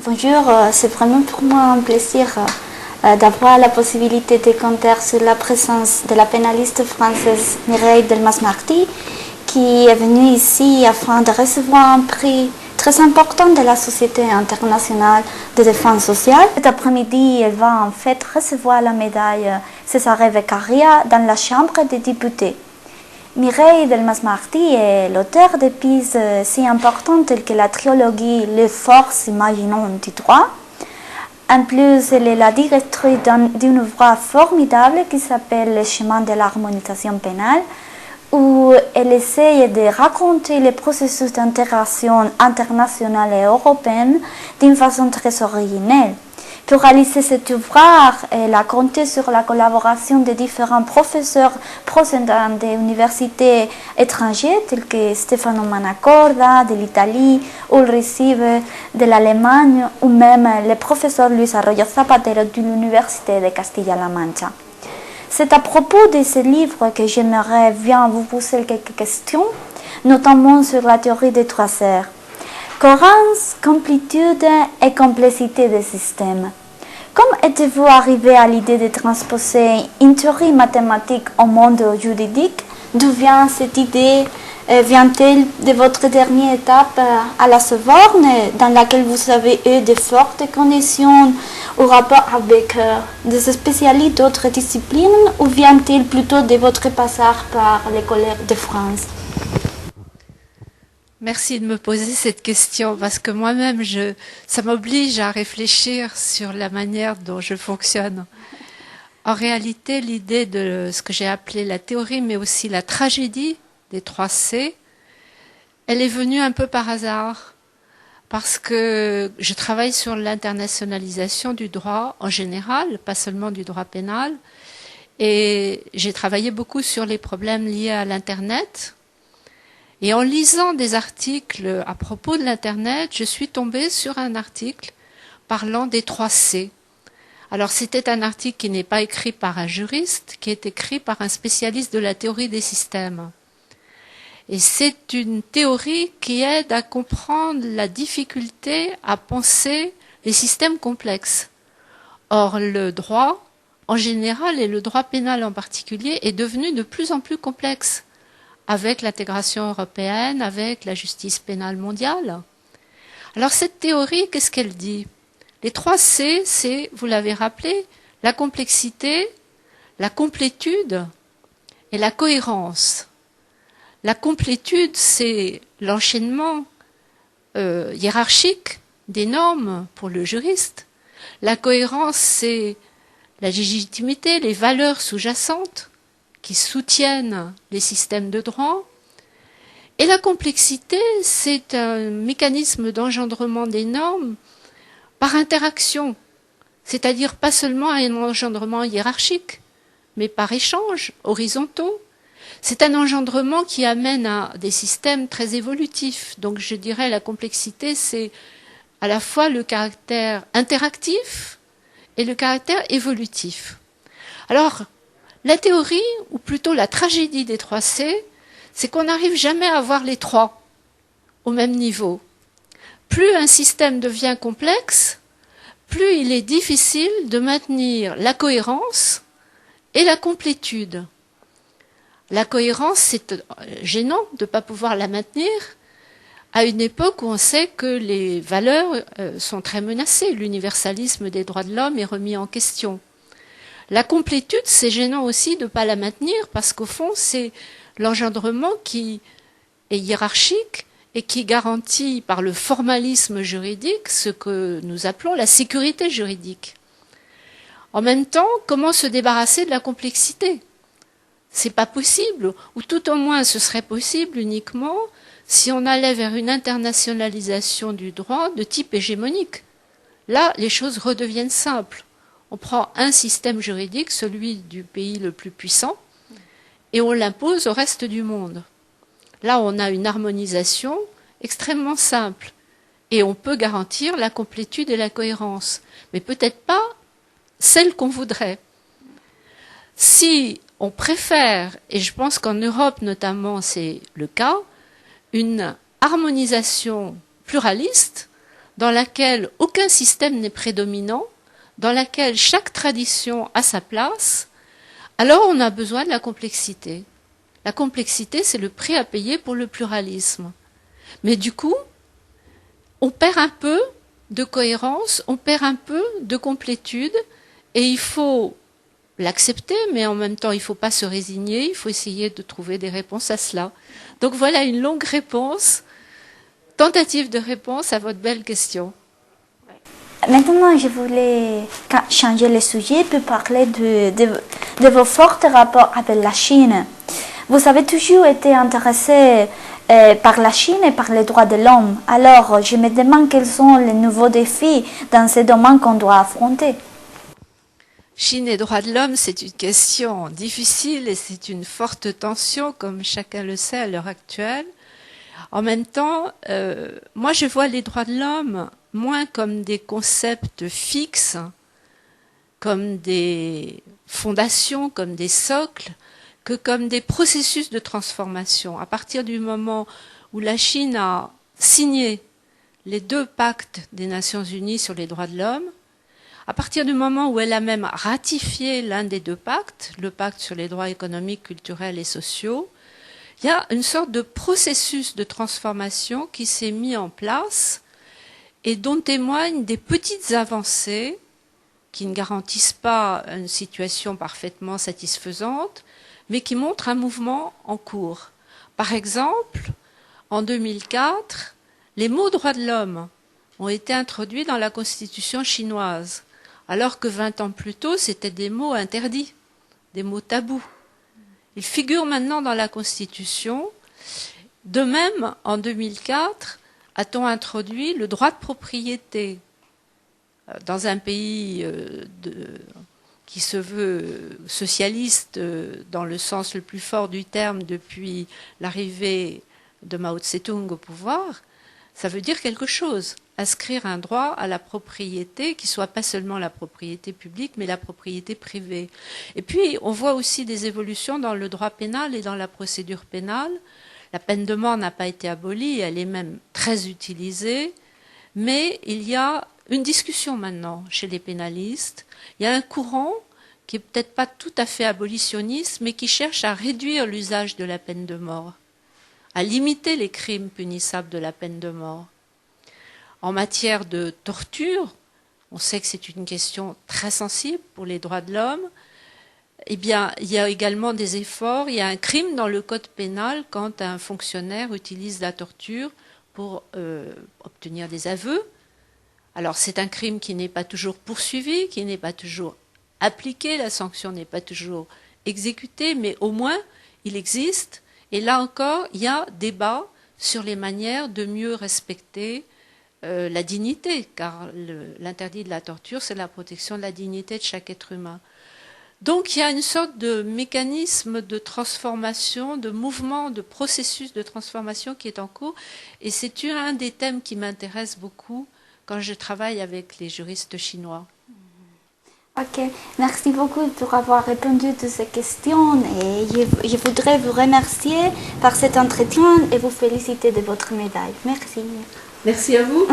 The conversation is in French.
Bonjour, c'est vraiment pour moi un plaisir d'avoir la possibilité de compter sur la présence de la pénaliste française Mireille Delmas-Marty, qui est venue ici afin de recevoir un prix très important de la Société internationale de défense sociale. Cet après-midi, elle va en fait recevoir la médaille Cesare Beccaria dans la Chambre des députés. Mireille Delmas-Marty est l'auteur de pièces si importantes telles que la trilogie Les forces imaginons du droit. En plus, elle est la directrice d'une œuvre formidable qui s'appelle Le chemin de l'harmonisation pénale, où elle essaye de raconter les processus d'intégration internationale et européenne d'une façon très originelle. Pour réaliser cet ouvrage, elle a compté sur la collaboration de différents professeurs procédant des universités étrangères tels que Stefano Manacorda de l'Italie, Ulrich Sieber de l'Allemagne ou même le professeur Luis Arroyo Zapatero de l'Université de Castilla-La Mancha. C'est à propos de ce livre que j'aimerais bien vous poser quelques questions, notamment sur la théorie des trois R. Cohérence, complétude et complexité des systèmes. Comment êtes-vous arrivé à l'idée de transposer une théorie mathématique au monde juridique? D'où vient cette idée? Vient-elle de votre dernière étape à la Sorbonne, dans laquelle vous avez eu de fortes connexions au rapport avec des spécialistes d'autres disciplines, ou vient-elle plutôt de votre passage par l'École de France? Merci de me poser cette question parce que moi-même, ça m'oblige à réfléchir sur la manière dont je fonctionne. En réalité, l'idée de ce que j'ai appelé la théorie, mais aussi la tragédie des 3 C, elle est venue un peu par hasard parce que je travaille sur l'internationalisation du droit en général, pas seulement du droit pénal, et j'ai travaillé beaucoup sur les problèmes liés à l'Internet. Et en lisant des articles à propos de l'Internet, je suis tombée sur un article parlant des 3 C. Alors c'était un article qui n'est pas écrit par un juriste, qui est écrit par un spécialiste de la théorie des systèmes. Et c'est une théorie qui aide à comprendre la difficulté à penser les systèmes complexes. Or, le droit, en général, et le droit pénal en particulier, est devenu de plus en plus complexe, avec l'intégration européenne, avec la justice pénale mondiale. Alors cette théorie, qu'est-ce qu'elle dit? Les 3 C, c'est, vous l'avez rappelé, la complexité, la complétude et la cohérence. La complétude, c'est l'enchaînement hiérarchique des normes pour le juriste. La cohérence, c'est la légitimité, les valeurs sous-jacentes qui soutiennent les systèmes de droit. Et la complexité, c'est un mécanisme d'engendrement des normes par interaction, c'est-à-dire pas seulement un engendrement hiérarchique, mais par échanges horizontaux. C'est un engendrement qui amène à des systèmes très évolutifs. Donc je dirais la complexité, c'est à la fois le caractère interactif et le caractère évolutif. Alors, la théorie, ou plutôt la tragédie des 3 C, c'est qu'on n'arrive jamais à avoir les 3 au même niveau. Plus un système devient complexe, plus il est difficile de maintenir la cohérence et la complétude. La cohérence, c'est gênant de ne pas pouvoir la maintenir à une époque où on sait que les valeurs sont très menacées. L'universalisme des droits de l'homme est remis en question. La complétude, c'est gênant aussi de ne pas la maintenir parce qu'au fond, c'est l'engendrement qui est hiérarchique et qui garantit par le formalisme juridique ce que nous appelons la sécurité juridique. En même temps, comment se débarrasser de la complexité? C'est pas possible, ou tout au moins ce serait possible uniquement si on allait vers une internationalisation du droit de type hégémonique. Là, les choses redeviennent simples. On prend un système juridique, celui du pays le plus puissant, et on l'impose au reste du monde. Là, on a une harmonisation extrêmement simple, et on peut garantir la complétude et la cohérence, mais peut-être pas celle qu'on voudrait. Si on préfère, et je pense qu'en Europe notamment c'est le cas, une harmonisation pluraliste, dans laquelle aucun système n'est prédominant, dans laquelle chaque tradition a sa place, alors on a besoin de la complexité. La complexité, c'est le prix à payer pour le pluralisme. Mais du coup, on perd un peu de cohérence, on perd un peu de complétude, et il faut l'accepter, mais en même temps, il ne faut pas se résigner, il faut essayer de trouver des réponses à cela. Donc voilà une longue réponse, tentative de réponse à votre belle question. Maintenant, je voulais changer le sujet pour parler de vos forts rapports avec la Chine. Vous avez toujours été intéressé par la Chine et par les droits de l'homme. Alors, je me demande quels sont les nouveaux défis dans ces domaines qu'on doit affronter. Chine et droits de l'homme, c'est une question difficile et c'est une forte tension, comme chacun le sait à l'heure actuelle. En même temps, moi je vois les droits de l'homme moins comme des concepts fixes, comme des fondations, comme des socles, que comme des processus de transformation. À partir du moment où la Chine a signé les 2 pactes des Nations Unies sur les droits de l'homme, à partir du moment où elle a même ratifié l'un des 2 pactes, le pacte sur les droits économiques, culturels et sociaux, il y a une sorte de processus de transformation qui s'est mis en place et dont témoignent des petites avancées qui ne garantissent pas une situation parfaitement satisfaisante, mais qui montrent un mouvement en cours. Par exemple, en 2004, les mots droits de l'homme ont été introduits dans la constitution chinoise, alors que 20 ans plus tôt, c'était des mots interdits, des mots tabous. Ils figurent maintenant dans la Constitution. De même, en 2004, a-t-on introduit le droit de propriété dans un pays qui se veut socialiste dans le sens le plus fort du terme depuis l'arrivée de Mao Tse-tung au pouvoir. Ça veut dire quelque chose. Inscrire un droit à la propriété qui soit pas seulement la propriété publique, mais la propriété privée. Et puis, on voit aussi des évolutions dans le droit pénal et dans la procédure pénale. La peine de mort n'a pas été abolie, elle est même très utilisée, mais il y a une discussion maintenant chez les pénalistes. Il y a un courant qui est peut-être pas tout à fait abolitionniste, mais qui cherche à réduire l'usage de la peine de mort, à limiter les crimes punissables de la peine de mort. En matière de torture, on sait que c'est une question très sensible pour les droits de l'homme. Eh bien, il y a également des efforts. Il y a un crime dans le code pénal quand un fonctionnaire utilise la torture pour obtenir des aveux. Alors, c'est un crime qui n'est pas toujours poursuivi, qui n'est pas toujours appliqué, la sanction n'est pas toujours exécutée, mais au moins, il existe. Et là encore, il y a débat sur les manières de mieux respecter la dignité, car l'interdit de la torture, c'est la protection de la dignité de chaque être humain. Donc il y a une sorte de mécanisme de transformation, de mouvement, de processus de transformation qui est en cours, et c'est un des thèmes qui m'intéresse beaucoup quand je travaille avec les juristes chinois. Ok, merci beaucoup pour avoir répondu à ces questions et je voudrais vous remercier par cet entretien et vous féliciter de votre médaille. Merci. Merci à vous.